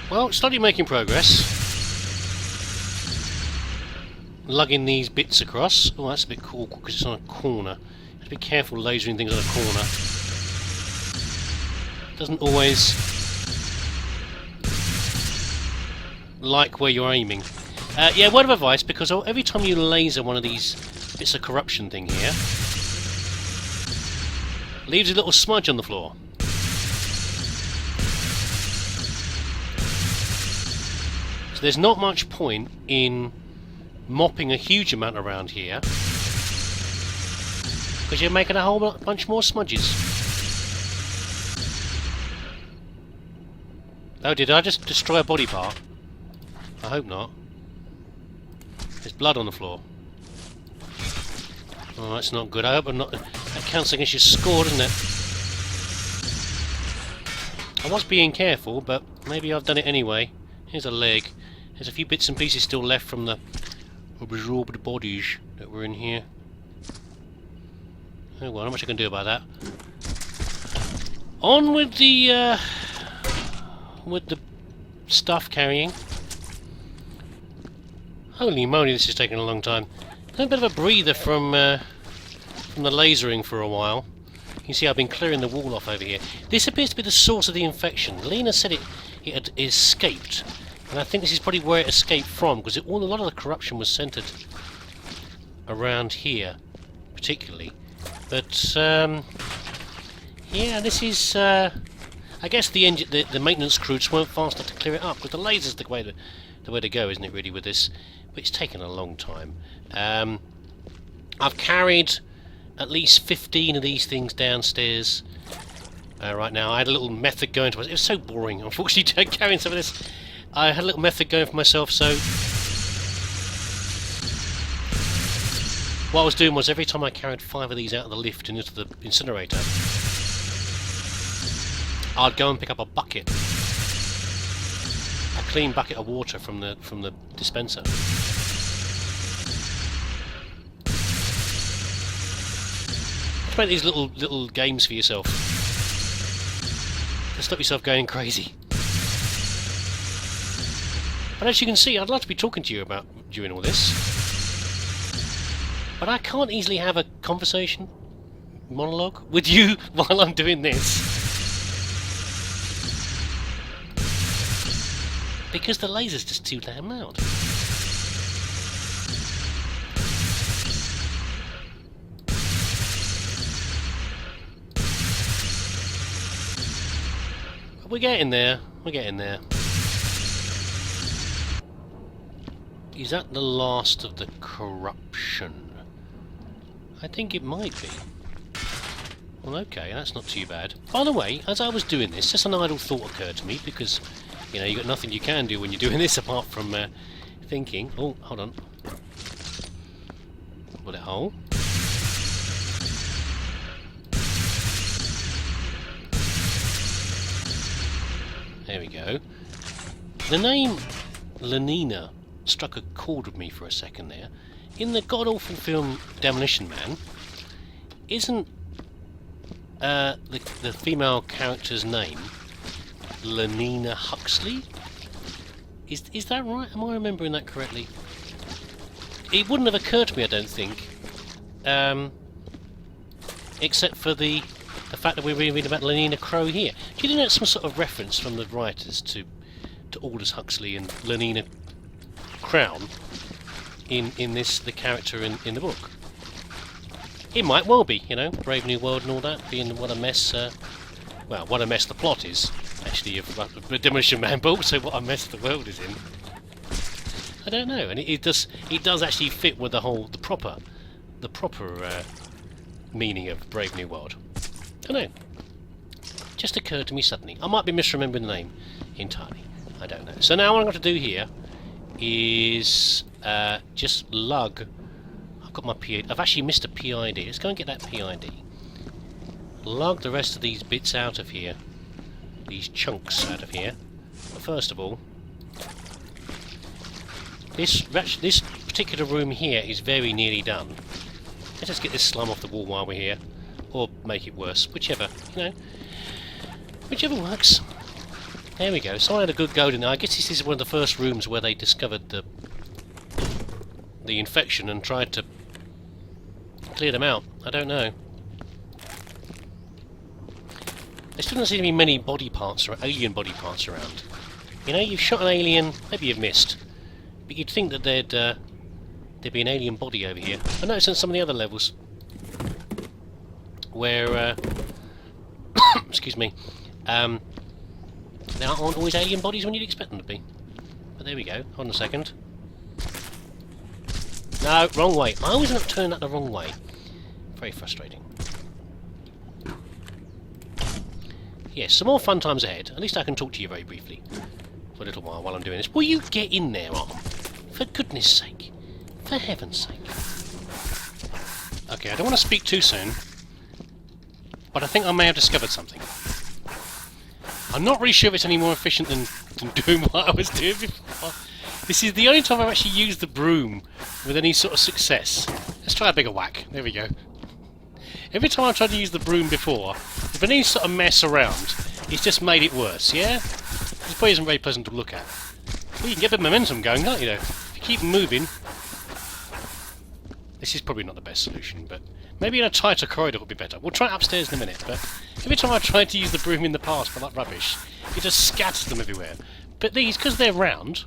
Well, slowly making progress. Lugging these bits across. Oh, that's a bit cool because it's on a corner. You have to be careful lasering things on a corner. Doesn't always like where you're aiming. Yeah, word of advice, because every time you laser one of these bits of corruption thing here, leaves a little smudge on the floor. So there's not much point in mopping a huge amount around here, because you're making a whole bunch more smudges. Oh, did I just destroy a body part? I hope not. There's blood on the floor. Oh, that's not good. I hope I'm not... That counts against your score, doesn't it? I was being careful, but maybe I've done it anyway. Here's a leg. There's a few bits and pieces still left from the absorbed bodies that were in here. Oh well, not much I can do about that. On with the stuff carrying. Holy moly, this is taking a long time. A bit of a breather from the lasering for a while. You can see I've been clearing the wall off over here. This appears to be the source of the infection. Lena said it had escaped, and I think this is probably where it escaped from, because a lot of the corruption was centred around here, particularly. But yeah, this is. I guess the maintenance crew just weren't fast enough to clear it up, because the laser's the way to go, isn't it? Really, with this. But it's taken a long time. I've carried at least 15 of these things downstairs right now. I had a little method going to it. It was so boring, unfortunately, carrying some of this. I had a little method going for myself, so what I was doing was every time I carried 5 of these out of the lift and into the incinerator, I'd go and pick up a bucket. A clean bucket of water from the dispenser. Make these little games for yourself to stop yourself going crazy. But as you can see, I'd like to be talking to you about during all this, but I can't easily have a conversation, monologue with you while I'm doing this, because the laser's just too damn loud. We're getting there. We're getting there. Is that the last of the corruption? I think it might be. Well, okay, that's not too bad. By the way, as I was doing this, just an idle thought occurred to me, because, you know, you've got nothing you can do when you're doing this apart from thinking. Oh, hold on. Bullet hole. There we go. The name Lenina struck a chord with me for a second there. In the god-awful film Demolition Man, isn't the female character's name Lenina Huxley? Is that right? Am I remembering that correctly? It wouldn't have occurred to me, I don't think, except for the fact that we're reading about Lenina Crow here. Do you think that's some sort of reference from the writers to Aldous Huxley and Lenina Crown in the character in the book? It might well be, you know, Brave New World and all that, being what a mess, well, what a mess the plot is, actually, of the Demolition Man, but also what a mess the world is in. I don't know, and it does actually fit with the proper meaning of Brave New World. I don't know. Just occurred to me suddenly. I might be misremembering the name entirely. I don't know. So now what I'm going to do here is just lug. I've got my PID. I've actually missed a PID. Let's go and get that PID. Lug the rest of these bits out of here. These chunks out of here. But first of all, this particular room here is very nearly done. Let's just get this slum off the wall while we're here. Or make it worse, whichever, you know, whichever works. There we go. Someone had a good go in there. I guess this is one of the first rooms where they discovered the infection and tried to clear them out. I don't know. There still doesn't seem to be many body parts or alien body parts around. You know, you've shot an alien, maybe you've missed, but you'd think that there'd be an alien body over here. I noticed on some of the other levels where excuse me, there aren't always alien bodies when you'd expect them to be. But there we go. Hold on a second. No, wrong way. I always end up turning that the wrong way. Very frustrating. Yes, some more fun times ahead. At least I can talk to you very briefly for a little while I'm doing this. Will you get in there, Arm? For goodness sake. For heaven's sake. Okay, I don't want to speak too soon, but I think I may have discovered something. I'm not really sure if it's any more efficient than doing what I was doing before. This is the only time I've actually used the broom with any sort of success. Let's try a bigger whack. There we go. Every time I've tried to use the broom before, there's been any sort of mess around, it's just made it worse, yeah? It probably isn't very pleasant to look at. Well, you can get a bit of momentum going, can't you, though? If you keep moving. This is probably not the best solution, but maybe in a tighter corridor would be better. We'll try it upstairs in a minute, but every time I've tried to use the broom in the past for that rubbish, it just scatters them everywhere. But these, because they're round,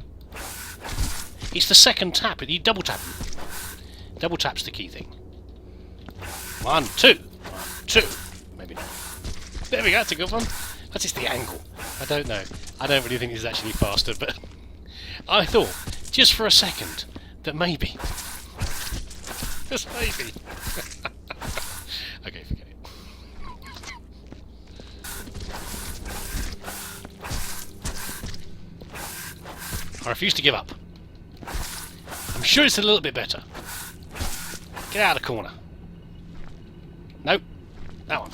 it's the second tap, you double tap them. Double tap's the key thing. 1, 2. 1, 2. Maybe not. There we go, that's a good one. That's just the angle. I don't know. I don't really think this is actually faster, but I thought, just for a second, that maybe. Just maybe. Okay, forget it. I refuse to give up. I'm sure it's a little bit better. Get out of the corner. Nope. That one.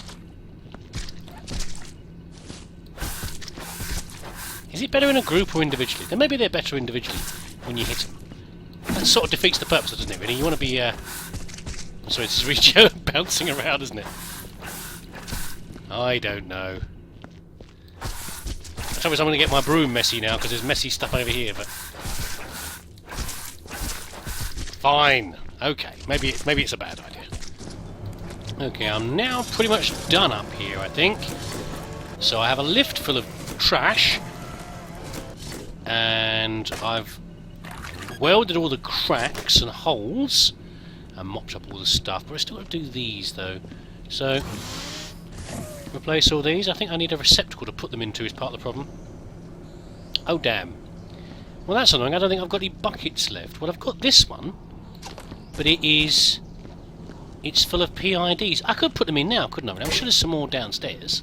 Is it better in a group or individually? Then maybe they're better individually when you hit them. That sort of defeats the purpose, doesn't it, really? You want to be, sorry, this is really bouncing around, isn't it? I don't know. The trouble is I'm going to get my broom messy now, because there's messy stuff over here, but... Fine. Okay. Maybe it's a bad idea. Okay, I'm now pretty much done up here, I think. So I have a lift full of trash, and I've welded all the cracks and holes, and mopped up all the stuff, but I still got to do these, though. So, replace all these. I think I need a receptacle to put them into is part of the problem. Oh, damn. Well, that's annoying. I don't think I've got any buckets left. Well, I've got this one, but it's full of PIDs. I could put them in now, couldn't I? I'm sure there's some more downstairs.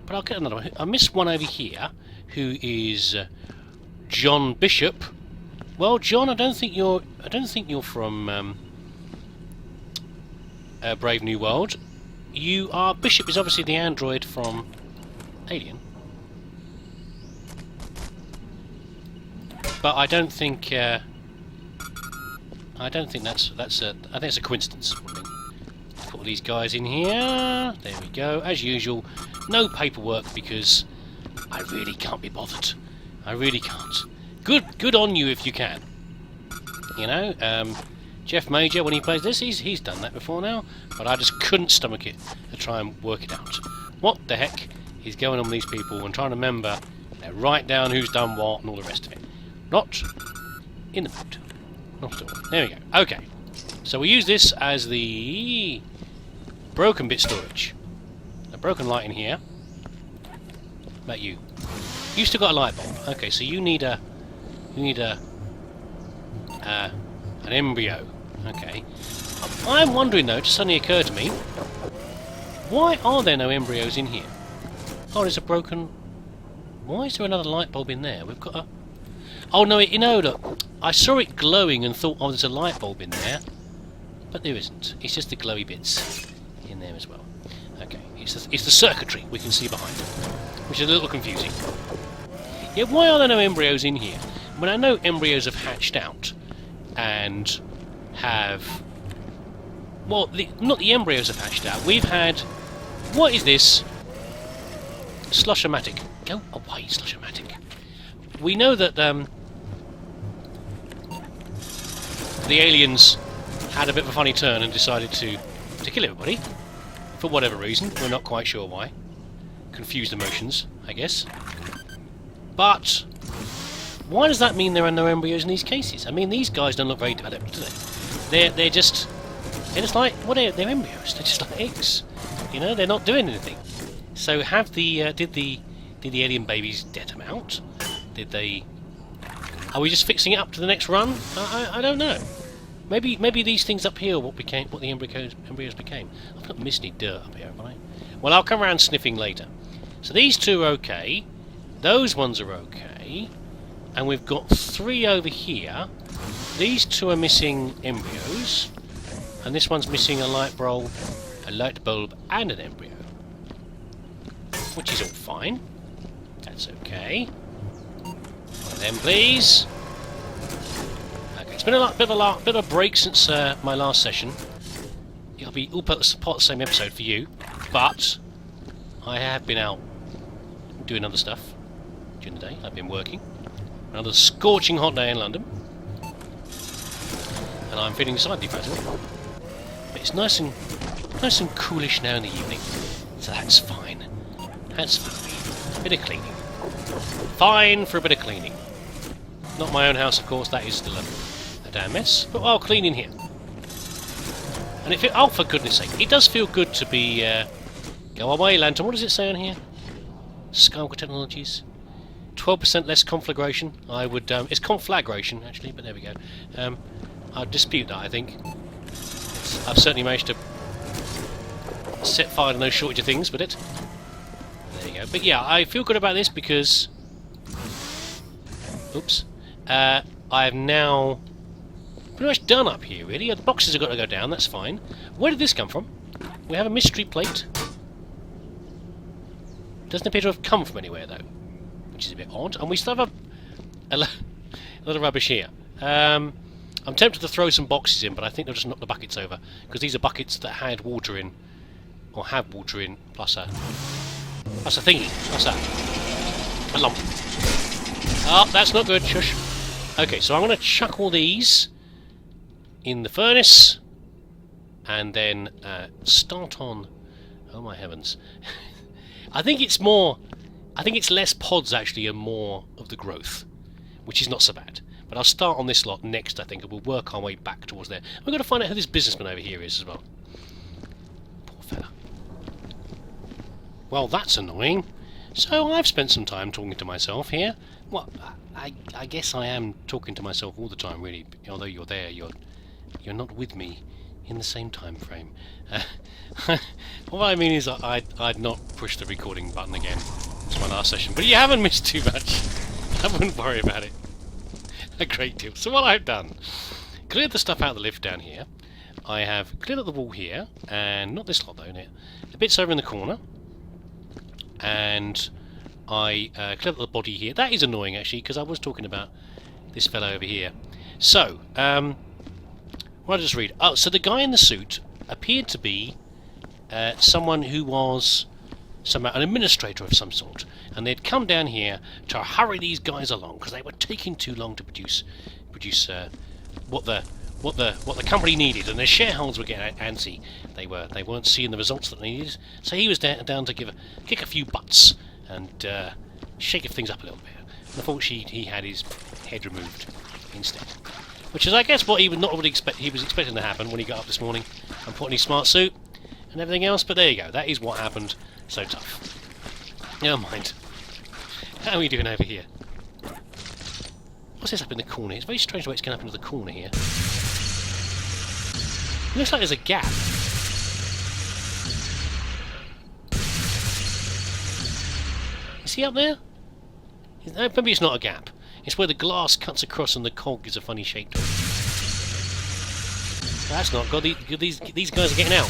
But I'll get another one. I missed one over here, who is John Bishop. Well, John, I don't think you're from Brave New World. You are. Bishop is obviously the android from Alien. But I don't think that's I think it's a coincidence. Put all these guys in here. There we go. As usual, no paperwork because I really can't be bothered. I really can't. Good on you if you can. You know, Jeff Major, when he plays this, he's done that before now, but I just couldn't stomach it to try and work it out. What the heck is going on with these people and trying to remember, write down who's done what and all the rest of it. Not in the mood. Not at all. There we go. Okay. So we use this as the broken bit storage. A broken light in here. What about you? You still got a light bulb. Okay, so you need an embryo. Okay. I'm wondering though, it just suddenly occurred to me, why are there no embryos in here? Oh, there's a broken... Why is there another light bulb in there? We've got a... Oh no, you know, look, I saw it glowing and thought, oh, there's a light bulb in there. But there isn't. It's just the glowy bits in there as well. Okay, it's the circuitry we can see behind it, which is a little confusing. Yeah, why are there no embryos in here? When I know embryos have hatched out and have... Well, not the embryos have hatched out. We've had... What is this? Sloshomatic. Go away, Sloshomatic. We know that the aliens had a bit of a funny turn and decided to kill everybody. For whatever reason. We're not quite sure why. Confused emotions, I guess. But why does that mean there are no embryos in these cases? I mean, these guys don't look very developed, do they? They're just like, what are they're embryos? They're just like eggs. You know, they're not doing anything. So have the did the alien babies dead them out? Did they? Are we just fixing it up to the next run? I don't know. Maybe these things up here are what the embryos became. I've not missed any dirt up here, have I? Well, I'll come around sniffing later. So these two are okay. Those ones are okay. And we've got 3 over here. These 2 are missing embryos. And this one's missing a light bulb, and an embryo. Which is all fine. That's okay. One of them, please. Okay, it's been a bit of a break since my last session. It'll be all part of the same episode for you, but I have been out doing other stuff during the day. I've been working. Another scorching hot day in London, and I'm feeling slightly frazzled. But it's nice and coolish now in the evening, so that's fine. That's fine. A bit of cleaning. Fine for a bit of cleaning. Not my own house, of course. That is still a damn mess. But I'll clean in here. And oh, for goodness sake, it does feel good to be. Go away, Lantern. What does it say on here? Skywalker Technologies. 12% less conflagration. I would. It's conflagration actually, but there we go. I'd dispute that. I think I've certainly managed to set fire to no shortage of things with it. There you go. But yeah, I feel good about this because. Oops. I've now pretty much done up here. Really, the boxes have got to go down. That's fine. Where did this come from? We have a mystery plate. Doesn't appear to have come from anywhere though, which is a bit odd. And we still have a lot of rubbish here. I'm tempted to throw some boxes in, but I think they'll just knock the buckets over because these are buckets that had water in, or have water in, plus a thingy. What's that? A lump. Oh, that's not good. Shush. Okay, so I'm going to chuck all these in the furnace, and then start on. Oh my heavens! I think it's less pods actually, and more of the growth, which is not so bad. But I'll start on this lot next, I think, and we'll work our way back towards there. We've got to find out who this businessman over here is as well. Poor fella. Well, that's annoying. So I've spent some time talking to myself here. Well, I guess I am talking to myself all the time, really. Although you're there, you're not with me in the same time frame. What I mean is I'd not push the recording button again. It's my last session, but you haven't missed too much. I wouldn't worry about it a great deal. So what I've done, cleared the stuff out of the lift down here. I have cleared up the wall here, and not this lot though. The bits over in the corner, and I cleared up the body here. That is annoying actually, because I was talking about this fellow over here. So, what did I just read? Oh, so the guy in the suit appeared to be someone who was somehow an administrator of some sort, and they'd come down here to hurry these guys along because they were taking too long to produce what the company needed, and their shareholders were getting antsy. They weren't seeing the results that they needed, so he was down to kick a few butts and shake things up a little bit. And unfortunately, he had his head removed instead, which is, I guess, what he would not really expect. He was expecting to happen when he got up this morning and put on his smart suit and everything else. But there you go. That is what happened. So tough. Never mind. How are we doing over here? What's this up in the corner? It's very strange the way it's going up into the corner here. It looks like there's a gap. Is he up there? Maybe it's not a gap. It's where the glass cuts across and the cog is a funny shape to it. That's not good. These guys are getting out.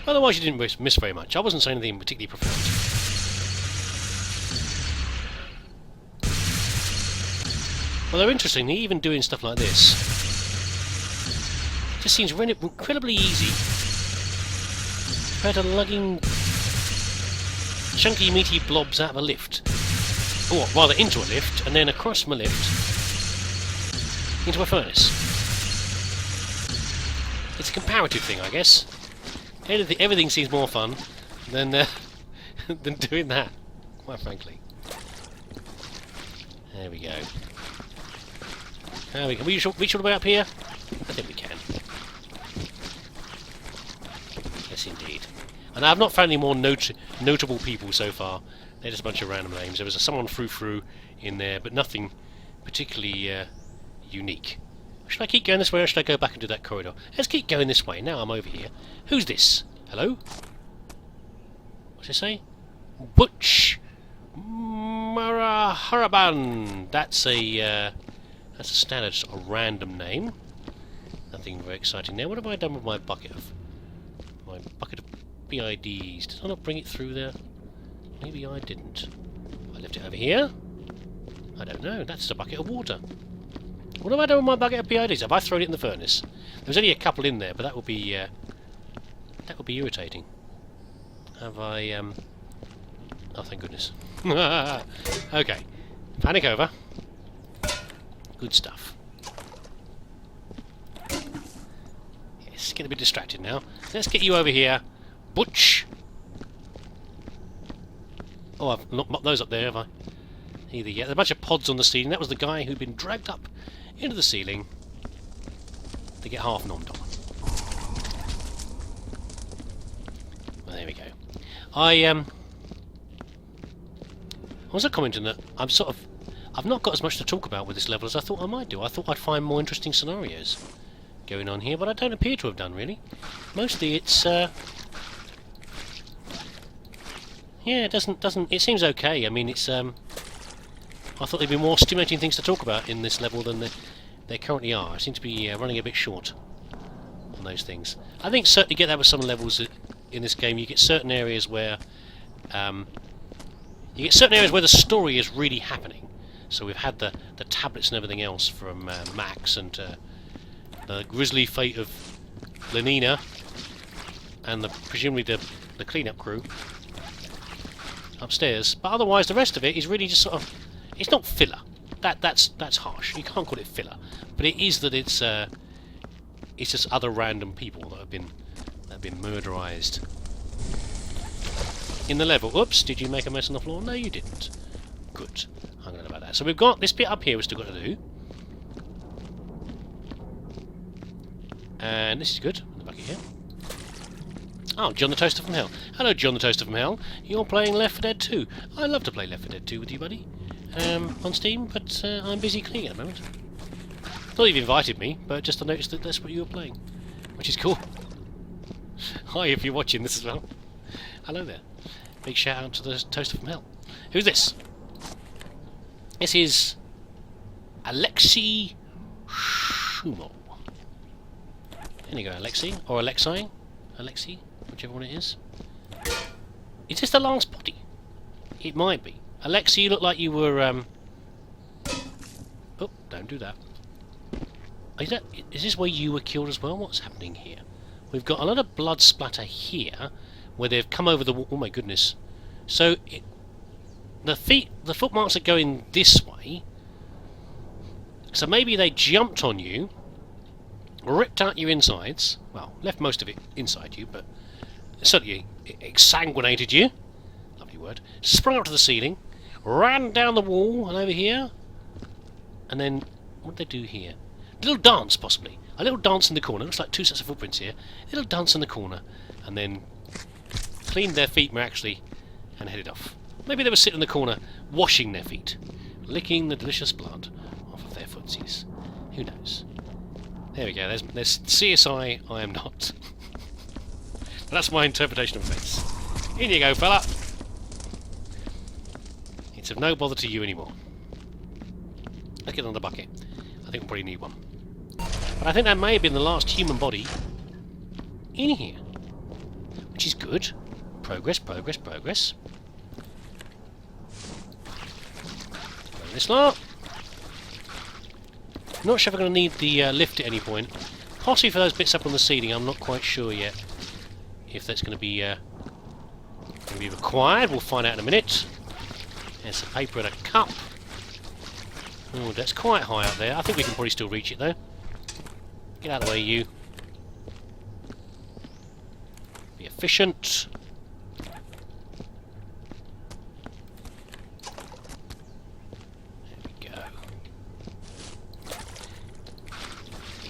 Otherwise, you didn't miss very much. I wasn't saying anything particularly profound. Although interestingly, even doing stuff like this just seems incredibly easy compared to lugging chunky meaty blobs out of a lift. Or rather into a lift, and then across from a lift into a furnace. It's a comparative thing, I guess. Everything seems more fun than than doing that, quite frankly. There we go. Can we reach all the way up here? I think we can. Yes, indeed. And I've not found any more notable people so far. They're just a bunch of random names. There was someone frou-frou in there, but nothing particularly unique. Should I keep going this way, or should I go back into that corridor? Let's keep going this way. Now I'm over here. Who's this? Hello? What's it say? Butch Maraharaban. That's a standard, just a random name. Nothing very exciting there. What have I done with my bucket of BIDs? Did I not bring it through there? Maybe I didn't. I left it over here. I don't know. That's a bucket of water. What have I done with my bucket of BIDs? Have I thrown it in the furnace? There's only a couple in there, but that would be irritating. Have I? Oh, thank goodness. Okay, panic over. Good stuff. Yes, getting a bit distracted now. Let's get you over here, Butch. Oh, I've not mopped those up there, have I? Either yet. There's a bunch of pods on the ceiling. That was the guy who'd been dragged up into the ceiling to get half nommed on. Well, there we go. I was commenting that I've not got as much to talk about with this level as I thought I might do. I thought I'd find more interesting scenarios going on here, but I don't appear to have done, really. Mostly it's yeah, it seems okay. I mean, it's I thought there'd be more stimulating things to talk about in this level than there currently are. I seem to be running a bit short on those things. I think certainly get that with some levels in this game. You get certain areas where the story is really happening. So we've had the tablets and everything else from Max, and the grisly fate of Lenina and presumably the cleanup crew upstairs. But otherwise, the rest of it is really just sort of, it's not filler. That's harsh. You can't call it filler, but it is that it's just other random people that have been murderized in the level. Oops! Did you make a mess on the floor? No, you didn't. Good. I'm glad about that. So we've got this bit up here we've still got to do, and this is good. The bucket here. Oh, John the Toaster from Hell. Hello, John the Toaster from Hell. You're playing Left 4 Dead 2. I love to play Left 4 Dead 2 with you, buddy. On Steam, but I'm busy cleaning at the moment. Not even invited me, but just I noticed that that's what you were playing, which is cool. Hi, if you're watching this as well. Hello there. Big shout out to the Toaster from Hell. Who's this? This is Alexei Shumo. There you go, Alexei, or Alexei, whichever one it is. Is this the last body? It might be. Alexei, you look like you were, oh, don't do that. Is this where you were killed as well? What's happening here? We've got a lot of blood splatter here, where they've come over the wall. Oh my goodness. So, the footmarks are going this way. So maybe they jumped on you, ripped out your insides, well, left most of it inside you, but certainly exsanguinated you, lovely word, sprung up to the ceiling, ran down the wall and over here, and then, what did they do here? A little dance, possibly. A little dance in the corner, looks like two sets of footprints here, a little dance in the corner, and then cleaned their feet miraculously and headed off. Maybe they were sitting in the corner, washing their feet, licking the delicious blood off of their footsies. Who knows? There we go, there's CSI, I am not. That's my interpretation of events. In you go, fella! It's of no bother to you anymore. Let's get on the bucket. I think we'll probably need one. But I think that may have been the last human body in here. Which is good. Progress, progress, progress. This lot. Not sure if I'm going to need the lift at any point. Possibly for those bits up on the ceiling, I'm not quite sure yet. If that's going to be required, we'll find out in a minute. There's some paper and a cup. Oh, that's quite high up there. I think we can probably still reach it though. Get out of the way, you. Be efficient. There we go.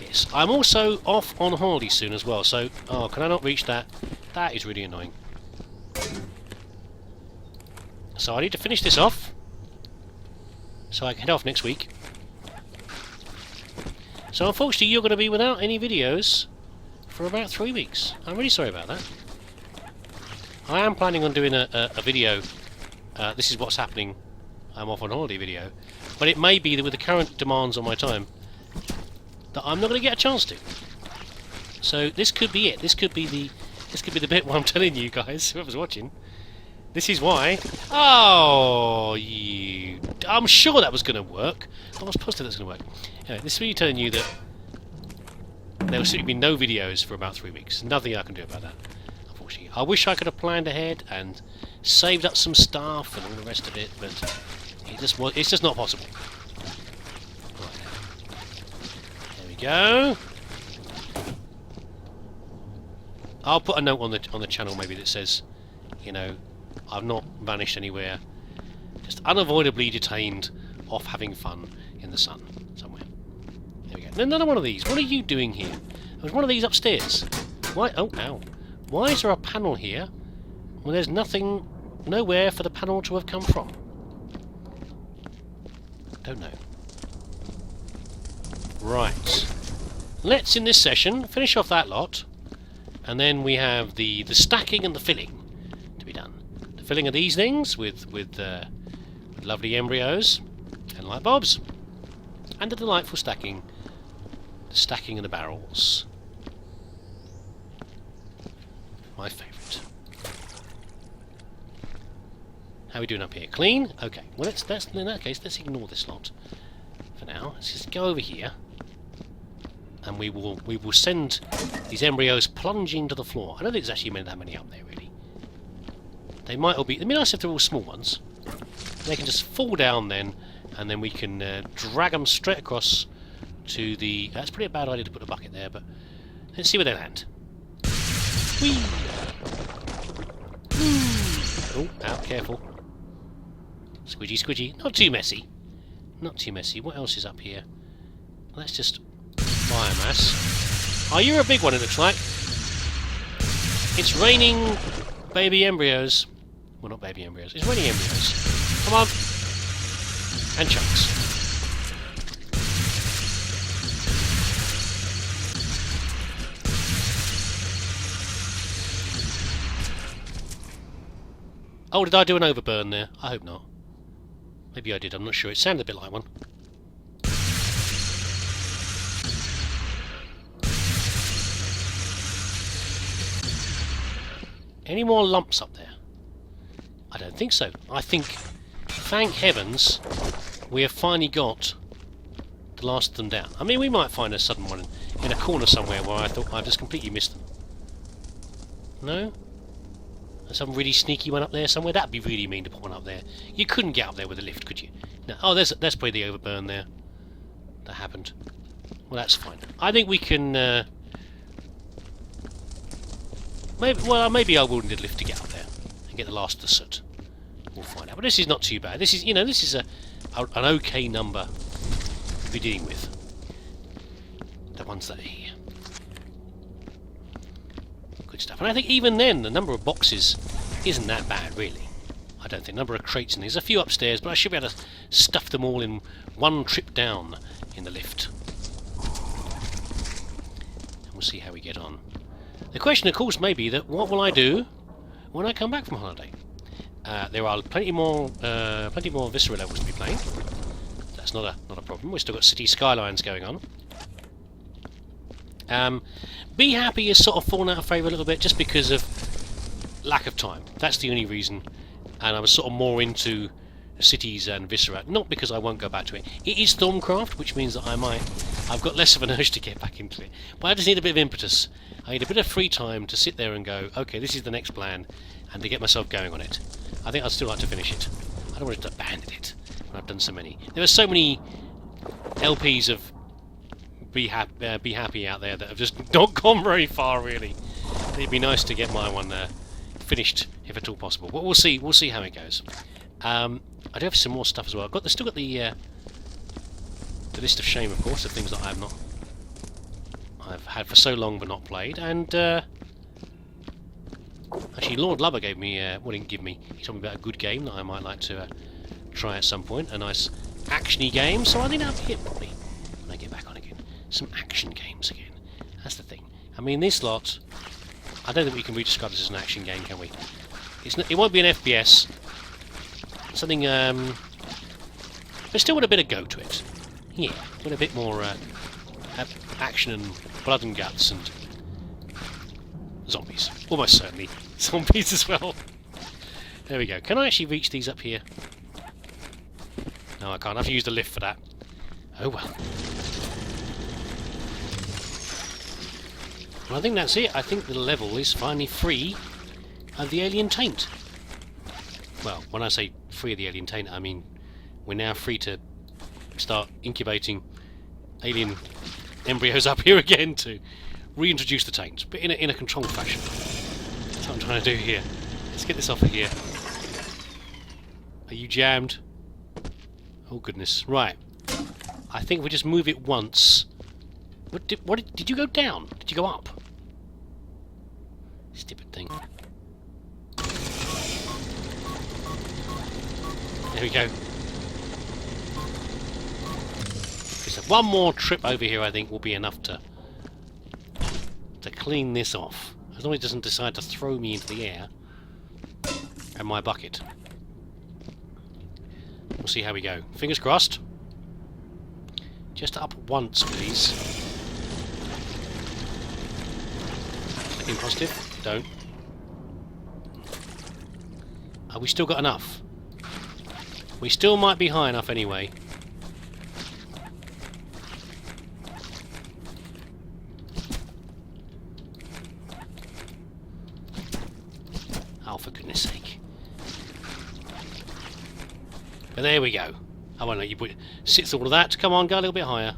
Yes, I'm also off on holiday soon as well, so... Oh, can I not reach that? That is really annoying. So I need to finish this off, so I can head off next week. So unfortunately you're going to be without any videos for about 3 weeks. I'm really sorry about that. I am planning on doing a video, this is what's happening, I'm off on holiday video, but it may be that with the current demands on my time, that I'm not going to get a chance to. So this could be it, this could be the bit where I'm telling you guys, whoever's watching, this is why. Oh, you... I'm sure that was going to work. I was positive that's going to work. Anyway, this is really telling you that there will certainly be no videos for about 3 weeks. Nothing I can do about that, unfortunately. I wish I could have planned ahead and saved up some stuff and all the rest of it, but it's just not possible. Right. There we go. I'll put a note on the channel maybe that says, you know, I've not vanished anywhere, just unavoidably detained off having fun in the sun somewhere. There we go. Another one of these. What are you doing here? There's one of these upstairs. Why? Oh, ow. Why is there a panel here when there's nothing, nowhere for the panel to have come from? Don't know. Right. Let's, in this session, finish off that lot, and then we have the stacking and the filling to be done. Filling of these things with lovely embryos and light bulbs, and the delightful stacking of the barrels. My favourite. How are we doing up here? Clean? Okay. Well, in that case, let's ignore this lot for now. Let's just go over here, and we will send these embryos plunging to the floor. I don't think there's actually that many up there, really. They might all be... It'd be nice if they're all small ones. They can just fall down then, and then we can drag them straight across to the... That's probably a bad idea to put a bucket there, but let's see where they land. Whee! Oh, out, careful. Squidgy, squidgy. Not too messy. Not too messy. What else is up here? Let's just... Biomass. Oh, you're a big one, it looks like. It's raining baby embryos. Well, not baby embryos. It's raining embryos. Come on. And chunks. Oh, did I do an overburn there? I hope not. Maybe I did, I'm not sure. It sounded a bit like one. Any more lumps up there? I don't think so. I think, thank heavens, we have finally got the last of them down. I mean, we might find a sudden one in a corner somewhere where I thought I've just completely missed them. No? There's some really sneaky one up there somewhere. That'd be really mean to put one up there. You couldn't get up there with a lift, could you? No. Oh, there's probably the overburn there. That happened. Well, that's fine. I think we can... Maybe I will need a lift to get up there and get the last of the soot. We'll find out. But this is not too bad. This is, you know, this is an okay number to be dealing with. The ones that are here. Good stuff. And I think even then, the number of boxes isn't that bad, really. I don't think. Number of crates, and there's a few upstairs, but I should be able to stuff them all in one trip down in the lift. And we'll see how we get on. The question, of course, may be that what will I do when I come back from holiday? There are plenty more Viscera levels to be playing. That's not a problem. We've still got City Skylines going on. Be Happy has sort of fallen out of favour a little bit just because of lack of time. That's the only reason. And I was sort of more into cities and Viscera. Not because I won't go back to it. It is Stormcraft, which means that I've got less of an urge to get back into it. But I just need a bit of impetus. I need a bit of free time to sit there and go, okay, this is the next plan, and to get myself going on it. I think I'd still like to finish it. I don't want to abandon it when I've done so many. There are so many LPs of Be Happy out there that have just not gone very far, really. It'd be nice to get my one finished, if at all possible. But we'll see. We'll see how it goes. I do have some more stuff as well. Still got the list of shame, of course, of things that I've had for so long but not played. And actually, Lord Lubber gave me, well, didn't give me. He told me about a good game that I might like to try at some point. A nice actiony game. So I think I'll hit probably when I get back on again. Some action games again. That's the thing. I mean, this lot, I don't think we can re-describe this as an action game, can we? It won't be an FPS. Something, but still with a bit of go to it. Yeah, with a bit more action and blood and guts and zombies. Almost certainly zombies as well. There we go. Can I actually reach these up here? No, I can't. I have to use the lift for that. Oh well. Well, I think that's it. I think the level is finally free of the alien taint. Well, when I say free of the alien taint, I mean we're now free to start incubating alien embryos up here again to reintroduce the taint, but in a controlled fashion. That's what I'm trying to do here. Let's get this off of here. Are you jammed? Oh goodness! Right. I think if we just move it once. Did you go down? Did you go up? Stupid thing. There we go. So one more trip over here, I think, will be enough to clean this off. As long as it doesn't decide to throw me into the air and my bucket. We'll see how we go. Fingers crossed. Just up once, please. Looking positive. Don't. Have we still got enough? We still might be high enough anyway. Oh, for goodness sake. But there we go. I won't let you sit through all of that. Come on, go a little bit higher.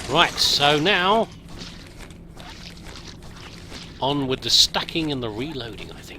Right, so now on with the stacking and the reloading, I think.